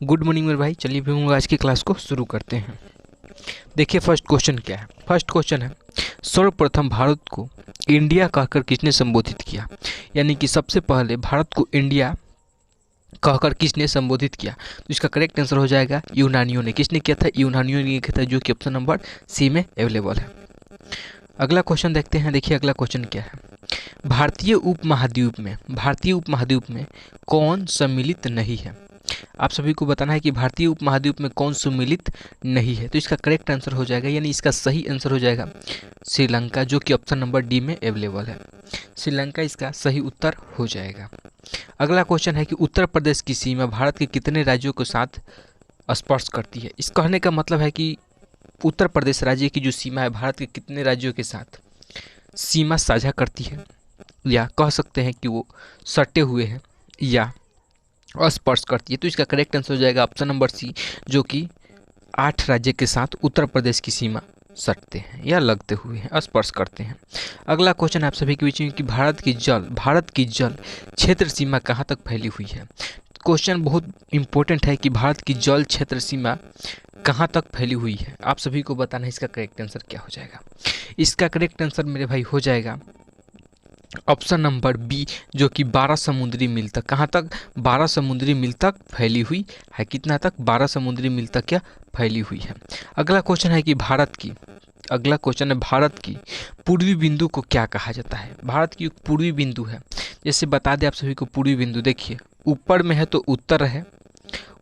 Good morning मेरे भाई। चलिए भी हम लोग आज की क्लास को शुरू करते हैं। देखिए फर्स्ट क्वेश्चन क्या है। फर्स्ट क्वेश्चन है, सर्वप्रथम भारत को इंडिया कहकर किसने संबोधित किया। यानी कि सबसे पहले भारत को इंडिया कहकर किसने संबोधित किया। तो इसका करेक्ट आंसर हो जाएगा यूनानियों ने। किसने किया था? यूनानियों ने किया था, जो कि ऑप्शन नंबर सी में अवेलेबल है। अगला क्वेश्चन देखते हैं। देखिए अगला क्वेश्चन क्या है, भारतीय उपमहाद्वीप में कौन सम्मिलित नहीं है। आप सभी को बताना है कि भारतीय उपमहाद्वीप में कौन सम्मिलित नहीं है। तो इसका करेक्ट आंसर हो जाएगा, यानी इसका सही आंसर हो जाएगा श्रीलंका, जो कि ऑप्शन नंबर डी में अवेलेबल है। श्रीलंका इसका सही उत्तर हो जाएगा। अगला क्वेश्चन है कि उत्तर प्रदेश की सीमा भारत के कितने राज्यों के साथ स्पर्श करती है। इस कहने का मतलब है कि उत्तर प्रदेश राज्य की जो सीमा है भारत के कितने राज्यों के साथ सीमा साझा करती है, या कह सकते हैं कि वो सटे हुए हैं या स्पर्श करती है। तो इसका करेक्ट आंसर हो जाएगा ऑप्शन नंबर सी, जो कि 8 राज्य के साथ उत्तर प्रदेश की सीमा सटते हैं या लगते हुए हैं, स्पर्श करते हैं। अगला क्वेश्चन आप सभी के बीच में कि भारत की जल क्षेत्र सीमा कहाँ तक फैली हुई है। क्वेश्चन बहुत इंपॉर्टेंट है कि भारत की जल क्षेत्र सीमा कहाँ तक फैली हुई है। आप सभी को बताना है इसका करेक्ट आंसर क्या हो जाएगा। इसका करेक्ट आंसर मेरे भाई हो जाएगा ऑप्शन नंबर बी, जो कि 12 समुद्री मील तक। कहाँ तक? 12 समुद्री मील तक फैली हुई है। कितना तक? 12 समुद्री मील तक क्या फैली हुई है। अगला क्वेश्चन है कि भारत की पूर्वी बिंदु को क्या कहा जाता है। भारत की पूर्वी बिंदु है, जैसे बता दें आप सभी को। पूर्वी बिंदु देखिए, ऊपर में है तो उत्तर है,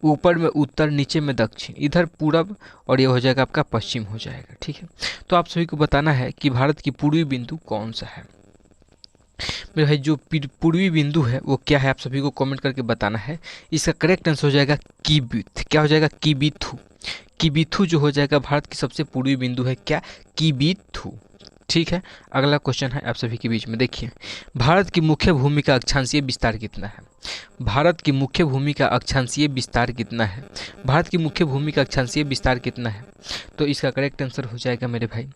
ऊपर में उत्तर, नीचे में दक्षिण, इधर पूरब और ये हो जाएगा आपका पश्चिम हो जाएगा। ठीक है, तो आप सभी को बताना है कि भारत की पूर्वी बिंदु कौन सा है। मेरे भाई जो पूर्वी बिंदु है वो क्या है, आप सभी को कमेंट करके बताना है। इसका करेक्ट आंसर हो जाएगा कीबिथ। क्या हो जाएगा? कीबिथु। कीबिथु जो हो जाएगा भारत की सबसे पूर्वी बिंदु है, क्या? कीबिथु। ठीक है, अगला क्वेश्चन है आप सभी के बीच में। देखिए भारत की मुख्य भूमि का अक्षांशीय विस्तार कितना है। भारत की मुख्य भूमि का अक्षांशीय विस्तार कितना है। भारत की मुख्य भूमि का अक्षांशीय विस्तार कितना है। तो इसका करेक्ट आंसर हो जाएगा मेरे भाई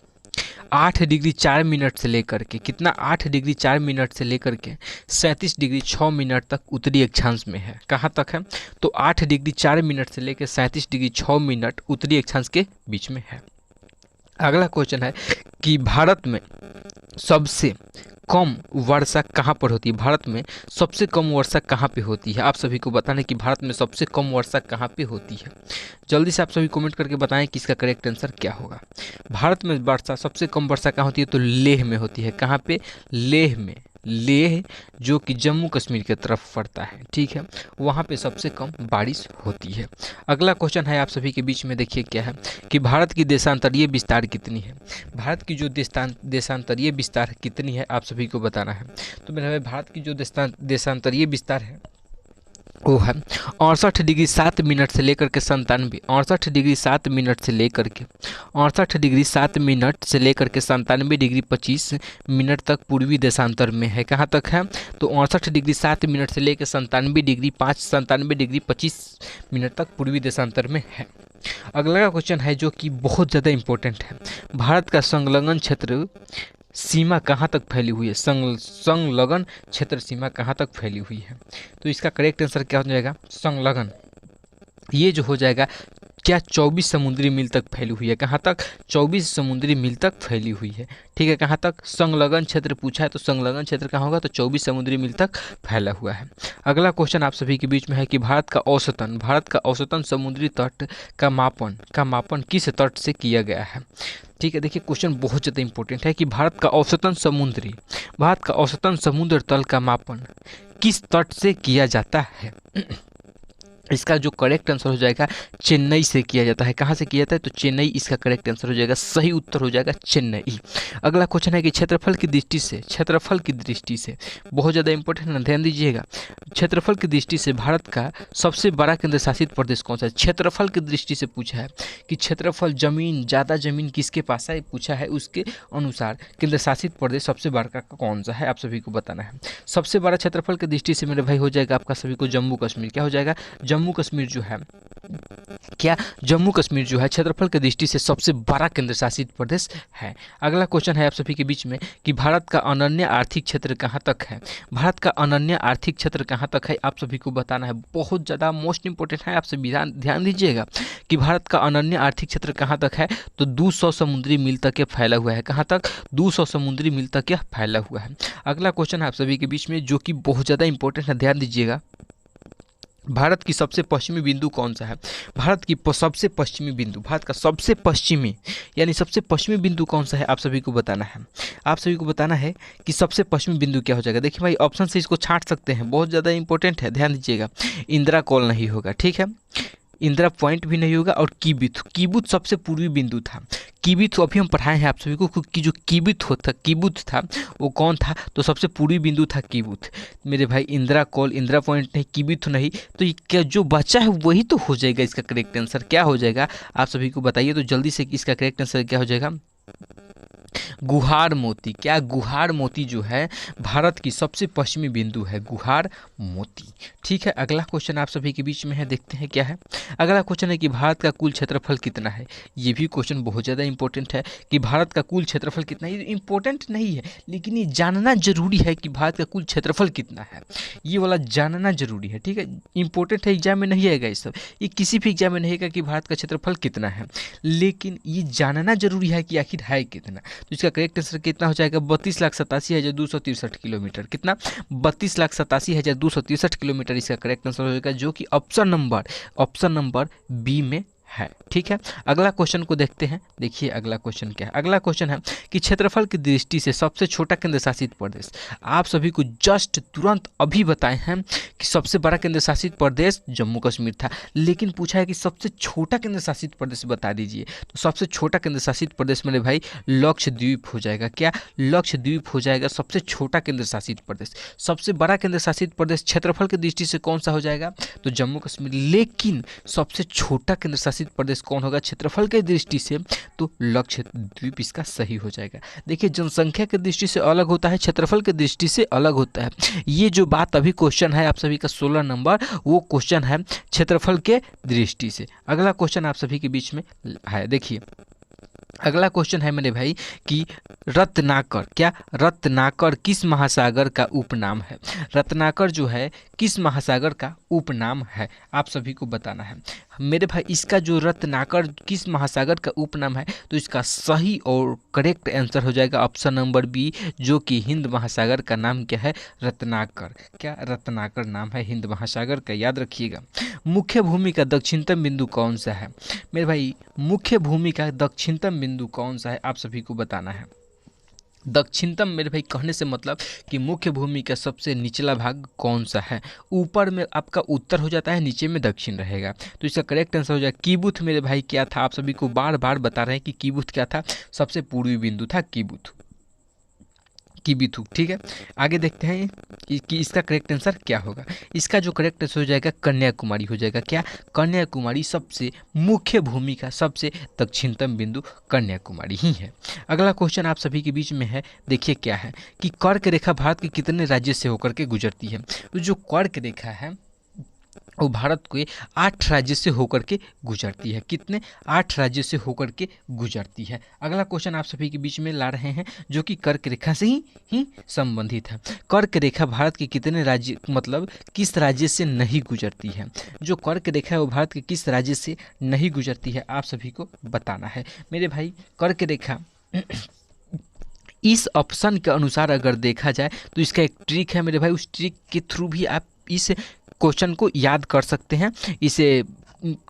8 डिग्री 4 मिनट से लेकर के, कितना? 8 डिग्री 4 मिनट से लेकर के 37 डिग्री 6 मिनट तक उत्तरी अक्षांश में है। कहाँ तक है? तो 8 डिग्री 4 मिनट से लेकर 37 डिग्री 6 मिनट उत्तरी अक्षांश के बीच में है। अगला क्वेश्चन है कि भारत में सबसे कम वर्षा कहाँ पर होती है। भारत में सबसे कम वर्षा कहाँ पे होती है। आप सभी को बताना है कि भारत में सबसे कम वर्षा कहाँ पे होती है। जल्दी से आप सभी कमेंट करके बताएं कि इसका करेक्ट आंसर क्या होगा। भारत में सबसे कम वर्षा कहाँ होती है? तो लेह में होती है। कहाँ पे? लेह में। लेह जो कि जम्मू कश्मीर की तरफ पड़ता है। ठीक है, वहाँ पे सबसे कम बारिश होती है। अगला क्वेश्चन है आप सभी के बीच में। देखिए क्या है कि भारत की देशांतरीय विस्तार कितनी है। भारत की जो देशांतरीय विस्तार कितनी है, आप सभी को बताना है। तो मेरे भाई भारत की जो देशांतरीय विस्तार है वो है 68 डिग्री 7 मिनट से लेकर के 68 डिग्री 7 मिनट से लेकर के 68 डिग्री 7 मिनट से लेकर के 97 डिग्री 25 मिनट तक पूर्वी देशांतर में है। कहाँ तक है? तो 68 डिग्री 7 मिनट से लेकर 97 डिग्री 25 मिनट तक पूर्वी देशांतर में है। अगला क्वेश्चन है जो कि बहुत ज़्यादा इंपॉर्टेंट है, भारत का संलग्न क्षेत्र सीमा कहाँ तक फैली हुई है। संलग्न क्षेत्र सीमा कहाँ तक फैली हुई है। तो इसका करेक्ट आंसर क्या हो जाएगा? संलग्न, ये जो हो जाएगा क्या 24 समुद्री मील तक फैली हुई है। कहाँ तक? 24 समुद्री मील तक फैली हुई है। ठीक है, कहाँ तक? संलग्न क्षेत्र पूछा है तो संलग्न क्षेत्र कहाँ होगा? तो 24 समुद्री मील तक फैला हुआ है। अगला क्वेश्चन आप सभी के बीच में है कि भारत का औसतन समुद्री तट का मापन किस तट से किया गया है। ठीक है, देखिए क्वेश्चन बहुत ज़्यादा इंपॉर्टेंट है कि भारत का औसतन समुद्र तल का मापन किस तट से किया जाता है। इसका जो करेक्ट आंसर हो जाएगा चेन्नई से किया जाता है। कहाँ से किया जाता है? तो चेन्नई इसका करेक्ट आंसर हो जाएगा। सही उत्तर हो जाएगा चेन्नई। अगला क्वेश्चन है कि क्षेत्रफल की दृष्टि से बहुत ज़्यादा इंपॉर्टेंट है, ध्यान दीजिएगा। क्षेत्रफल की दृष्टि से भारत का सबसे बड़ा केंद्र शासित प्रदेश कौन सा है। क्षेत्रफल की दृष्टि से पूछा है कि क्षेत्रफल ज़्यादा जमीन किसके पास है, पूछा है। उसके अनुसार केंद्र शासित प्रदेश सबसे बड़ा कौन सा है, आप सभी को बताना है। सबसे बड़ा क्षेत्रफल की दृष्टि से मेरे भाई हो जाएगा आपका सभी को जम्मू कश्मीर। क्या हो जाएगा? जम्मू जम्मू कश्मीर जो है, क्या जम्मू कश्मीर जो है क्षेत्रफल की दृष्टि से सबसे बड़ा केंद्र शासित प्रदेश है। अगला क्वेश्चन है आप सभी के बीच में कि भारत का अनन्य आर्थिक क्षेत्र कहाँ तक है। भारत का अनन्य आर्थिक क्षेत्र कहाँ तक है आप सभी को बताना है। बहुत ज़्यादा मोस्ट इंपोर्टेंट है, आप सभी ध्यान दीजिएगा कि भारत का अनन्य आर्थिक क्षेत्र कहाँ तक है, तो 200 समुद्री मील तक यह फैला हुआ है। कहाँ तक? 200 समुद्री मील तक यह फैला हुआ है। अगला क्वेश्चन है आप सभी के बीच में जो कि बहुत ज़्यादा इंपॉर्टेंट है, ध्यान दीजिएगा। भारत की सबसे पश्चिमी बिंदु कौन सा है? भारत की सबसे पश्चिमी बिंदु, भारत का सबसे पश्चिमी यानी सबसे पश्चिमी बिंदु कौन सा है आप सभी को बताना है। आप सभी को बताना है कि सबसे पश्चिमी बिंदु क्या हो जाएगा। देखिए भाई ऑप्शन से इसको छांट सकते हैं, बहुत ज़्यादा इंपॉर्टेंट है, ध्यान दीजिएगा। इंदिरा कॉल नहीं होगा, ठीक है, इंदिरा पॉइंट भी नहीं होगा, और कीबुथ, कीबुथ सबसे पूर्वी बिंदु था। कीबुथ अभी हम पढ़ाए हैं आप सभी को कि जो कीबुथ था वो कौन था, तो सबसे पूर्वी बिंदु था कीबुथ। मेरे भाई इंदिरा कॉल, इंदिरा पॉइंट नहीं, कीबुथ नहीं, तो ये क्या जो बचा है वही तो हो जाएगा इसका करेक्ट आंसर। क्या हो जाएगा आप सभी को बताइए तो जल्दी से, इसका करेक्ट आंसर क्या हो जाएगा? गुहार मोती। क्या गुहार मोती जो है भारत की सबसे पश्चिमी बिंदु है, गुहार मोती, ठीक है। अगला क्वेश्चन आप सभी के बीच में है, देखते हैं क्या है। अगला क्वेश्चन है कि भारत का कुल क्षेत्रफल कितना है। ये भी क्वेश्चन बहुत ज़्यादा इंपॉर्टेंट है कि भारत का कुल क्षेत्रफल कितना है। ये इंपॉर्टेंट नहीं है लेकिन ये जानना जरूरी है कि भारत का कुल क्षेत्रफल कितना है, ये वाला जानना जरूरी है, ठीक है। इंपॉर्टेंट है, एग्जाम में नहीं आएगा ये सब, ये किसी भी एग्जाम में नहीं आएगा कि भारत का क्षेत्रफल कितना है, लेकिन ये जानना जरूरी है कि आखिर है कितना। तो इसका करेक्ट आंसर कितना हो जाएगा? 32,87,263 किलोमीटर। कितना? 32,87,263 किलोमीटर इसका करेक्ट आंसर हो जाएगा, जो कि ऑप्शन नंबर बी में है, ठीक है। अगला क्वेश्चन को देखते हैं। देखिए अगला क्वेश्चन क्या है। अगला क्वेश्चन है कि क्षेत्रफल की दृष्टि से सबसे छोटा केंद्र शासित प्रदेश। आप सभी को जस्ट तुरंत अभी बताए हैं कि सबसे बड़ा केंद्र शासित प्रदेश जम्मू कश्मीर था, लेकिन पूछा है कि सबसे छोटा केंद्र शासित प्रदेश बता दीजिए। तो सबसे छोटा केंद्र शासित प्रदेश मेरे भाई लक्षद्वीप हो जाएगा। क्या? लक्षद्वीप हो जाएगा सबसे छोटा केंद्र शासित प्रदेश। सबसे बड़ा केंद्र शासित प्रदेश क्षेत्रफल की दृष्टि से कौन सा हो जाएगा? तो जम्मू कश्मीर। लेकिन सबसे छोटा केंद्र शासित प्रदेश कौन होगा क्षेत्रफल के दृष्टि से? तो लक्षद्वीप इसका सही हो जाएगा। देखिए जनसंख्या की दृष्टि से अलग होता है, क्षेत्रफल की दृष्टि से अलग होता है। ये जो बात अभी क्वेश्चन है आप सभी का 16 नंबर, वो क्वेश्चन है क्षेत्रफल के दृष्टि से। अगला क्वेश्चन आप सभी के बीच में है, देखिए अगला क्वेश्चन है मेरे भाई कि रत्नाकर। क्या? रत्नाकर किस महासागर का उपनाम है? रत्नाकर जो है किस महासागर का उपनाम है, आप सभी को बताना है मेरे भाई। इसका जो रत्नाकर किस महासागर का उपनाम है, तो इसका सही और करेक्ट आंसर हो जाएगा ऑप्शन नंबर बी, जो कि हिंद महासागर का नाम क्या है? रत्नाकर। क्या? रत्नाकर नाम है हिंद महासागर का, याद रखिएगा। मुख्य भूमि का दक्षिणतम बिंदु कौन सा है मेरे भाई? मुख्य भूमि का दक्षिणतम बिंदु कौन सा है, आप सभी को बताना है। दक्षिणतम मेरे भाई कहने से मतलब कि मुख्य भूमि का सबसे निचला भाग कौन सा है। ऊपर में आपका उत्तर हो जाता है, नीचे में दक्षिण रहेगा, तो इसका करेक्ट आंसर हो जाएगा कीबुथ। मेरे भाई क्या था, आप सभी को बार बार बता रहे हैं कि कीबुथ क्या था, सबसे पूर्वी बिंदु था कीबुथ, ठीक है। आगे देखते हैं कि इसका करेक्ट आंसर क्या होगा। इसका जो करेक्ट आंसर हो जाएगा कन्याकुमारी हो जाएगा। क्या? कन्याकुमारी सबसे मुख्य भूमि का सबसे दक्षिणतम बिंदु कन्याकुमारी ही है। अगला क्वेश्चन आप सभी के बीच में है, देखिए क्या है कि कर्क रेखा भारत के कितने राज्य से होकर के गुजरती है। तो जो कर्क रेखा है वो भारत के 8 राज्य से होकर के गुजरती है। कितने? 8 राज्य से होकर के गुजरती है। अगला क्वेश्चन आप सभी के बीच में ला रहे हैं जो कि कर्क रेखा से ही संबंधित है। कर्क रेखा भारत के कितने राज्य मतलब किस राज्य से नहीं गुजरती है? जो कर्क रेखा है वो भारत के किस राज्य से नहीं गुजरती है, आप सभी को बताना है मेरे भाई। कर्क रेखा इस ऑप्शन के अनुसार अगर देखा जाए तो इसका एक ट्रिक है मेरे भाई, उस ट्रिक के थ्रू भी आप इस क्वेश्चन को याद कर सकते हैं। इसे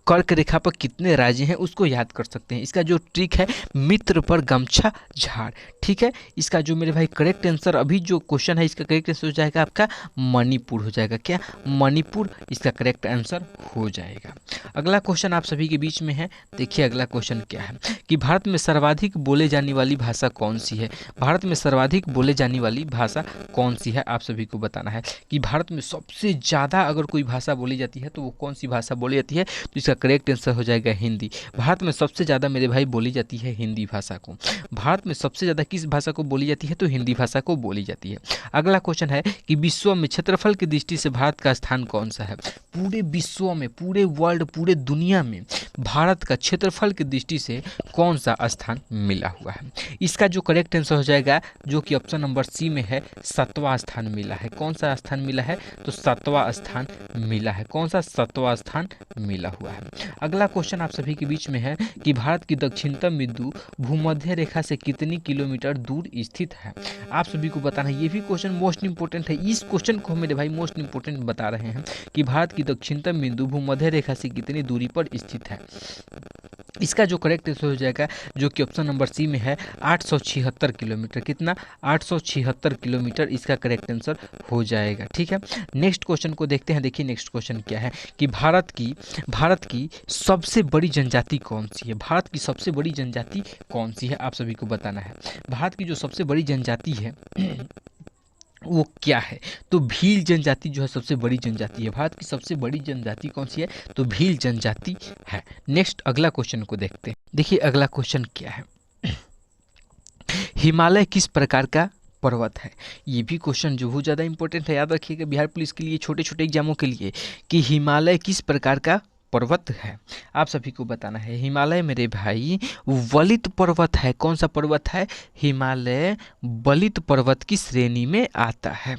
कर्क रेखा पर कितने राज्य हैं उसको याद कर सकते हैं। इसका जो ट्रिक है मित्र पर गमछा झाड़, ठीक है। इसका जो मेरे भाई करेक्ट आंसर अभी जो क्वेश्चन है इसका करेक्ट आंसर हो जाएगा आपका मणिपुर हो जाएगा। क्या? मणिपुर इसका करेक्ट आंसर हो जाएगा। अगला क्वेश्चन आप सभी के बीच में है, देखिए अगला क्वेश्चन क्या है कि भारत में सर्वाधिक बोले जाने वाली भाषा कौन सी है। भारत में सर्वाधिक बोले जाने वाली भाषा कौन सी है, आप सभी को बताना है कि भारत में सबसे ज़्यादा अगर कोई भाषा बोली जाती है तो वो कौन सी भाषा बोली जाती है। तो इसका करेक्ट आंसर हो जाएगा हिंदी। भारत में सबसे ज़्यादा मेरे भाई बोली जाती है हिंदी भाषा को। भारत में सबसे ज़्यादा किस भाषा को बोली जाती है? तो हिंदी भाषा को बोली जाती है। अगला क्वेश्चन है कि विश्व में क्षेत्रफल की दृष्टि से भारत का स्थान कौन सा है? पूरे विश्व में, पूरे वर्ल्ड, पूरे दुनिया में भारत का क्षेत्रफल की दृष्टि से कौन सा स्थान मिला हुआ है? इसका जो करेक्ट आंसर हो जाएगा, जो कि ऑप्शन नंबर सी में है, 7वां स्थान मिला है। कौन सा स्थान मिला है? तो 7वां स्थान मिला है। कौन सा? 7वां स्थान मिला हुआ है। अगला क्वेश्चन आप सभी के बीच में है कि भारत की दक्षिणतम बिंदु भूमध्य रेखा से कितनी किलोमीटर दूर स्थित है? आप सभी को बताना है। ये भी क्वेश्चन मोस्ट इंपोर्टेंट है। इस क्वेश्चन को मेरे भाई मोस्ट इंपोर्टेंट बता रहे हैं कि भारत की दक्षिणतम बिंदु भूमध्य रेखा से कितनी दूरी पर स्थित है। इसका जो करेक्ट आंसर हो जाएगा, जो कि ऑप्शन नंबर सी में है, 876 किलोमीटर। कितना? 876 किलोमीटर इसका करेक्ट आंसर हो जाएगा। ठीक है, नेक्स्ट क्वेश्चन को देखते हैं। देखिए नेक्स्ट क्वेश्चन क्या है कि भारत की सबसे बड़ी जनजाति कौन सी है? भारत की सबसे बड़ी जनजाति कौन सी है? आप सभी को बताना है। भारत की जो सबसे बड़ी जनजाति है वो क्या है? तो भील जनजाति जो है सबसे बड़ी जनजाति है। भारत की सबसे बड़ी जनजाति कौन सी है? तो भील जनजाति है। नेक्स्ट अगला क्वेश्चन को देखते हैं। देखिए अगला क्वेश्चन क्या है, हिमालय किस प्रकार का पर्वत है? ये भी क्वेश्चन जो बहुत ज़्यादा इंपॉर्टेंट है, याद रखिएगा बिहार पुलिस के लिए, छोटे छोटे एग्जामों के लिए, कि हिमालय किस प्रकार का पर्वत है? आप सभी को बताना है। हिमालय मेरे भाई वलित पर्वत है। कौन सा पर्वत है? हिमालय वलित पर्वत की श्रेणी में आता है।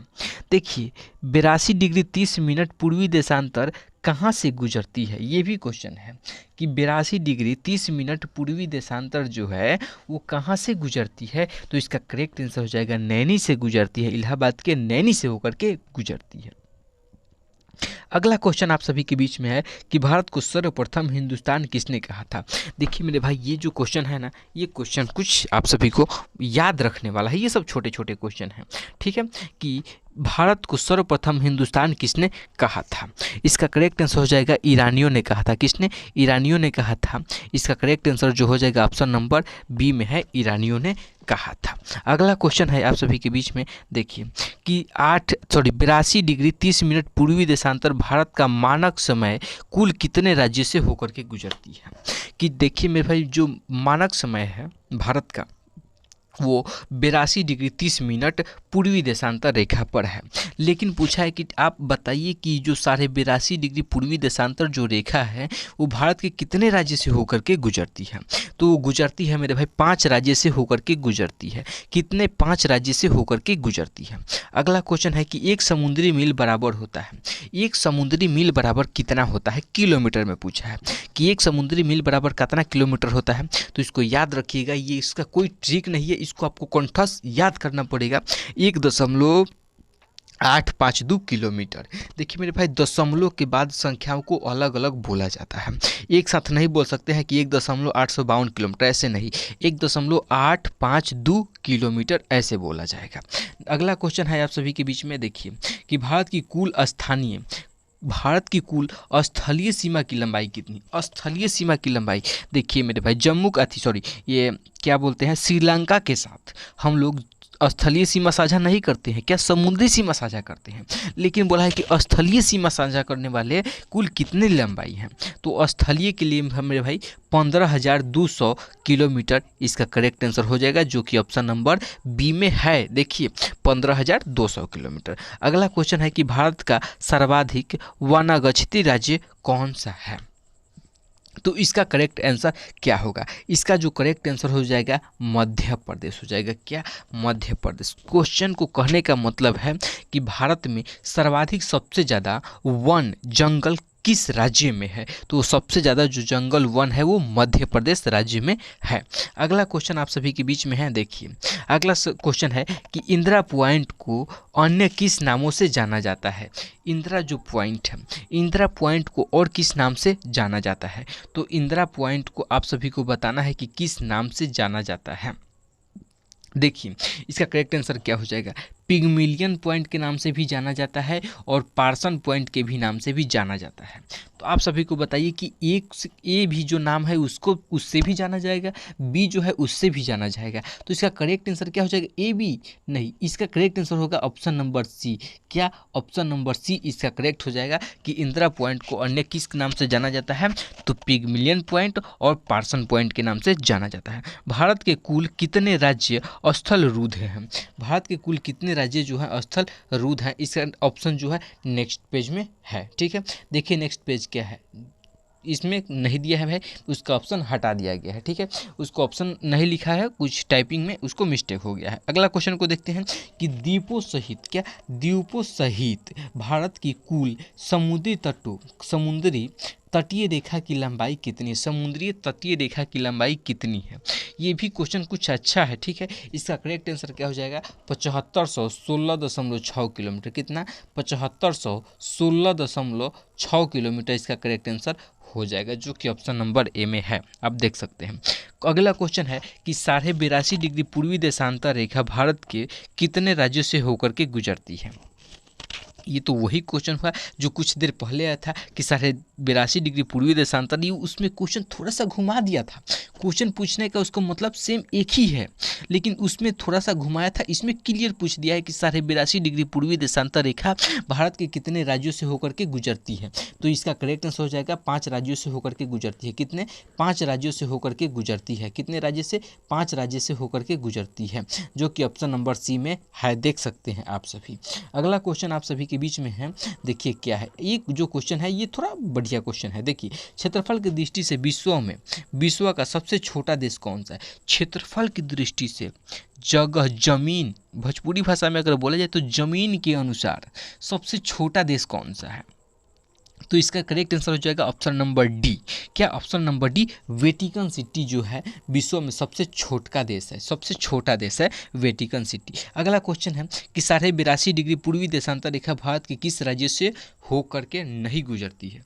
देखिए 82 डिग्री 30 मिनट पूर्वी देशांतर कहाँ से गुजरती है? ये भी क्वेश्चन है कि 82 डिग्री 30 मिनट पूर्वी देशांतर जो है वो कहाँ से गुजरती है? तो इसका करेक्ट आंसर हो जाएगा नैनी से गुजरती है। इलाहाबाद के नैनी से होकर के गुजरती है। अगला क्वेश्चन आप सभी के बीच में है कि भारत को सर्वप्रथम हिंदुस्तान किसने कहा था? देखिए मेरे भाई ये जो क्वेश्चन है ना, ये क्वेश्चन कुछ आप सभी को याद रखने वाला है। ये सब छोटे छोटे क्वेश्चन हैं। ठीक है, कि भारत को सर्वप्रथम हिंदुस्तान किसने कहा था? इसका करेक्ट आंसर हो जाएगा ईरानियों ने कहा था। किसने? ईरानियों ने कहा था। इसका करेक्ट आंसर जो हो जाएगा ऑप्शन नंबर बी में है, ईरानियों ने कहा था। अगला क्वेश्चन है आप सभी के बीच में, देखिए कि 82 डिग्री 30 मिनट पूर्वी देशांतर भारत का मानक समय कुल कितने राज्य से होकर के गुजरती है? कि देखिए मेरे भाई जो मानक समय है भारत का वो 82 डिग्री 30 मिनट पूर्वी देशांतर रेखा पर है। लेकिन पूछा है कि आप बताइए कि जो 82.5 डिग्री पूर्वी देशांतर जो रेखा है वो भारत के कितने राज्य से होकर के गुजरती है? तो वो गुजरती है मेरे भाई 5 राज्य से होकर के गुजरती है। कितने? 5 राज्य से होकर के गुजरती है। अगला क्वेश्चन है कि एक समुद्री मील बराबर होता है, एक समुद्री मील बराबर कितना होता है? किलोमीटर में पूछा है कि एक समुद्री मील बराबर कितना किलोमीटर होता है। तो इसको याद रखिएगा, ये इसका कोई ट्रिक नहीं है, इसको आपको कंठस्थ याद करना पड़ेगा। 1.852 किलोमीटर। देखिए मेरे भाई दशमलव के बाद संख्याओं को अलग अलग बोला जाता है, एक साथ नहीं बोल सकते हैं कि 1.852 किलोमीटर, ऐसे नहीं, 1.852 किलोमीटर ऐसे बोला जाएगा। अगला क्वेश्चन है आप सभी के बीच में, देखिए कि भारत की कुल स्थलीय सीमा की लंबाई कितनी? स्थलीय सीमा की लंबाई देखिए मेरे भाई ये क्या बोलते हैं, श्रीलंका के साथ हम लोग स्थलीय सीमा साझा नहीं करते हैं, क्या समुद्री सीमा साझा करते हैं। लेकिन बोला है कि स्थलीय सीमा साझा करने वाले कुल कितनी लंबाई हैं? तो स्थलीय के लिए मेरे भाई 15,200 किलोमीटर इसका करेक्ट आंसर हो जाएगा, जो कि ऑप्शन नंबर बी में है। देखिए 15,200 किलोमीटर। अगला क्वेश्चन है कि भारत का सर्वाधिक वनागच्छित राज्य कौन सा है? तो इसका करेक्ट आंसर क्या होगा? इसका जो करेक्ट आंसर हो जाएगा मध्य प्रदेश हो जाएगा। क्या? मध्य प्रदेश। क्वेश्चन को कहने का मतलब है कि भारत में सर्वाधिक सबसे ज़्यादा वन जंगल किस राज्य में है? तो सबसे ज़्यादा जो जंगल वन है वो मध्य प्रदेश राज्य में है। अगला क्वेश्चन आप सभी के बीच में है, देखिए अगला क्वेश्चन है कि इंदिरा पॉइंट को अन्य किस नामों से जाना जाता है? इंदिरा जो पॉइंट है, इंदिरा पॉइंट को और किस नाम से जाना जाता है? तो इंदिरा पॉइंट को आप सभी को बताना है कि किस नाम से जाना जाता है। देखिए इसका करेक्ट आंसर क्या हो जाएगा, पिग्मिलियन पॉइंट के नाम से भी जाना जाता है और पार्सन पॉइंट के भी नाम से भी जाना जाता है। तो आप सभी को बताइए कि ए भी जो नाम है उसको उससे भी जाना जाएगा, बी जो है उससे भी जाना जाएगा। तो इसका करेक्ट आंसर क्या हो जाएगा? ए बी नहीं, इसका करेक्ट आंसर होगा ऑप्शन नंबर सी। क्या? ऑप्शन नंबर सी इसका करेक्ट हो जाएगा कि इंदिरा पॉइंट को अन्य किस नाम से जाना जाता है? तो पिग्मिलियन पॉइंट और पार्सन पॉइंट के नाम से जाना जाता है। भारत के कुल कितने राज्य स्थल रुद्ध हैं? भारत के कुल कितने राज्य जो है स्थल रुद्ध हैं? इसका ऑप्शन जो है नेक्स्ट पेज में है। ठीक है, देखिए नेक्स्ट पेज क्या है, इसमें नहीं दिया है भाई, उसका ऑप्शन हटा दिया गया है। ठीक है, उसको ऑप्शन नहीं लिखा है, कुछ टाइपिंग में उसको मिस्टेक हो गया है। अगला क्वेश्चन को देखते हैं कि द्वीपों सहित, क्या द्वीपों सहित भारत की कुल समुद्री तटीय रेखा की लंबाई कितनी है? समुद्री तटीय रेखा की लंबाई कितनी है? ये भी क्वेश्चन कुछ अच्छा है। ठीक है, इसका करेक्ट आंसर क्या हो जाएगा? 7516.6 किलोमीटर। कितना? 7516.6 किलोमीटर इसका करेक्ट आंसर हो जाएगा, जो कि ऑप्शन नंबर ए में है। आप देख सकते हैं। अगला क्वेश्चन है कि 82.5 डिग्री पूर्वी देशांतर रेखा भारत के कितने राज्यों से होकर के गुजरती है? ये तो वही क्वेश्चन हुआ जो कुछ देर पहले आया था कि 82.5 डिग्री पूर्वी देशांतर, ये उसमें क्वेश्चन थोड़ा सा घुमा दिया था। क्वेश्चन पूछने का उसका मतलब सेम एक ही है, लेकिन उसमें थोड़ा सा घुमाया था। इसमें क्लियर पूछ दिया है कि 82.5 डिग्री पूर्वी देशांतर रेखा भारत के कितने राज्यों से होकर के गुजरती है? तो इसका करेक्ट आंसर हो जाएगा 5 राज्यों से होकर के गुजरती है। कितने? 5 राज्यों से होकर के गुजरती है। कितने राज्य से? 5 राज्य से होकर के गुजरती है, जो कि ऑप्शन नंबर सी में है। देख सकते हैं आप सभी। अगला क्वेश्चन आप सभी के बीच में है, देखिए क्या है। एक जो क्वेश्चन है ये थोड़ा बढ़िया क्वेश्चन है। देखिए, क्षेत्रफल की दृष्टि से विश्व का सबसे छोटा देश कौन सा है? क्षेत्रफल की दृष्टि से, जगह, जमीन, भोजपुरी भाषा में अगर बोला जाए तो जमीन के अनुसार सबसे छोटा देश कौन सा है? तो इसका करेक्ट आंसर हो जाएगा ऑप्शन नंबर डी। क्या? Option number D, Vatican city जो है विश्व में सबसे छोटा देश है। सबसे छोटा देश है वेटिकन सिटी। अगला क्वेश्चन है कि 82.5 डिग्री पूर्वी देशांतर रेखा भारत के किस राज्य से होकर के नहीं गुजरती है?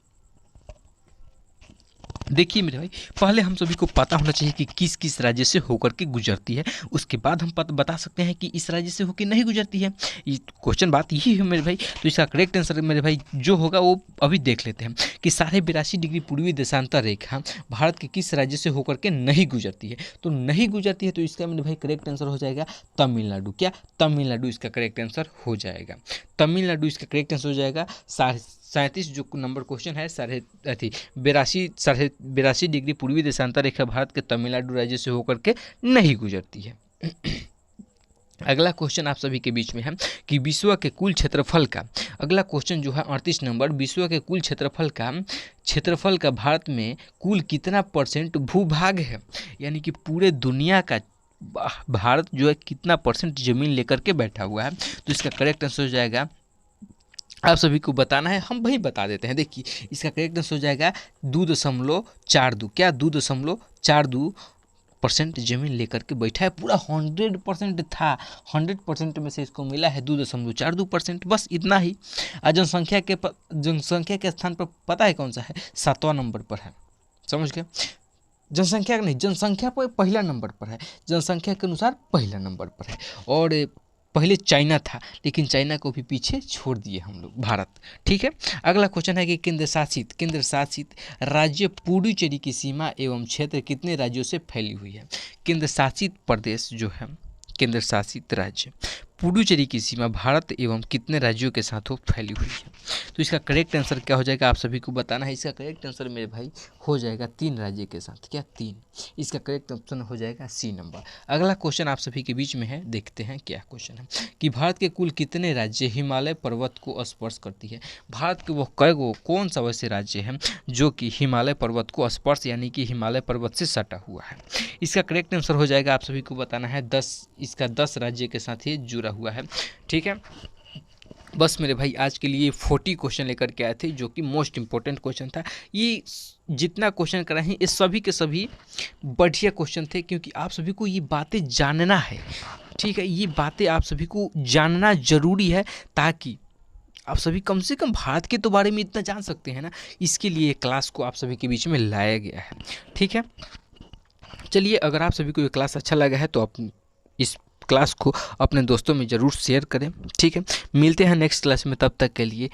देखिए मेरे भाई, पहले हम सभी को पता होना चाहिए कि किस किस राज्य से होकर के गुजरती है, उसके बाद हम बता सकते हैं कि इस राज्य से होकर नहीं गुजरती है। ये क्वेश्चन बात यही है मेरे भाई। तो इसका करेक्ट आंसर मेरे भाई जो होगा वो अभी देख लेते हैं कि 82.5 डिग्री पूर्वी देशांतर रेखा भारत के किस राज्य से होकर के नहीं गुजरती है? तो नहीं गुजरती है, तो इसका मेरे भाई करेक्ट आंसर हो जाएगा तमिलनाडु। क्या? तमिलनाडु इसका करेक्ट आंसर हो जाएगा। तमिलनाडु इसका करेक्ट आंसर हो जाएगा। 37 जो नंबर क्वेश्चन है, 82 डिग्री पूर्वी देशांतर रेखा भारत के तमिलनाडु राज्य से होकर के नहीं गुजरती है। अगला क्वेश्चन आप सभी के बीच में है कि विश्व के कुल क्षेत्रफल का, अगला क्वेश्चन जो है 38 नंबर, विश्व के कुल क्षेत्रफल का भारत में कुल कितना % भूभाग है? यानी कि पूरे दुनिया का भारत जो है कितना % जमीन लेकर के बैठा हुआ है? तो इसका करेक्ट आंसर हो जाएगा, आप सभी को बताना है, हम वही बता देते हैं। देखिए, इसका करेक्ट आंसर हो जाएगा 2.42। क्या? 2.42% जमीन लेकर के बैठा है। पूरा 100% था, 100% में से इसको मिला है 2.42%। बस इतना ही। जनसंख्या के स्थान पर पता है कौन सा है? 7वां नंबर पर है। समझ गए? जनसंख्या नहीं, जनसंख्या पर पहला नंबर पर है। जनसंख्या के अनुसार पहला नंबर पर है। और पहले चाइना था, लेकिन चाइना को भी पीछे छोड़ दिए हम लोग, भारत। ठीक है, अगला क्वेश्चन है कि केंद्र शासित राज्य पुडुचेरी की सीमा एवं क्षेत्र कितने राज्यों से फैली हुई है? केंद्र शासित प्रदेश जो है, केंद्र शासित राज्य पुडुचेरी की सीमा भारत एवं कितने राज्यों के साथ फैली हुई है? तो इसका करेक्ट आंसर क्या हो जाएगा? आप सभी को बताना है। इसका करेक्ट आंसर मेरे भाई हो जाएगा 3 राज्य के साथ। क्या? 3। इसका करेक्ट ऑप्शन हो जाएगा सी नंबर। अगला क्वेश्चन आप सभी के बीच में है, देखते हैं क्या क्वेश्चन है कि भारत के कुल कितने राज्य हिमालय पर्वत को स्पर्श करती है? भारत के वो कौन सा वैसे राज्य है जो कि हिमालय पर्वत को स्पर्श यानी कि हिमालय पर्वत से सटा हुआ है? इसका करेक्ट आंसर हो जाएगा, आप सभी को बताना है 10। इसका 10 राज्य के साथ ही जुड़ा हुआ है। ठीक है, बस मेरे भाई आज के लिए 40 क्वेश्चन लेकर के आए थे, जो कि मोस्ट इंपॉर्टेंट क्वेश्चन था। ये जितना क्वेश्चन कराए हैं ये सभी के सभी बढ़िया क्वेश्चन थे, क्योंकि आप सभी को ये बातें जानना है। ठीक है, ये बातें आप सभी को जानना जरूरी है, ताकि आप सभी कम से कम भारत के तो बारे में इतना जान सकते हैं ना। इसके लिए क्लास को आप सभी के बीच में लाया गया है। ठीक है, चलिए, अगर आप सभी को ये क्लास अच्छा लगा है तो आप इस क्लास को अपने दोस्तों में ज़रूर शेयर करें। ठीक है, मिलते हैं नेक्स्ट क्लास में, तब तक के लिए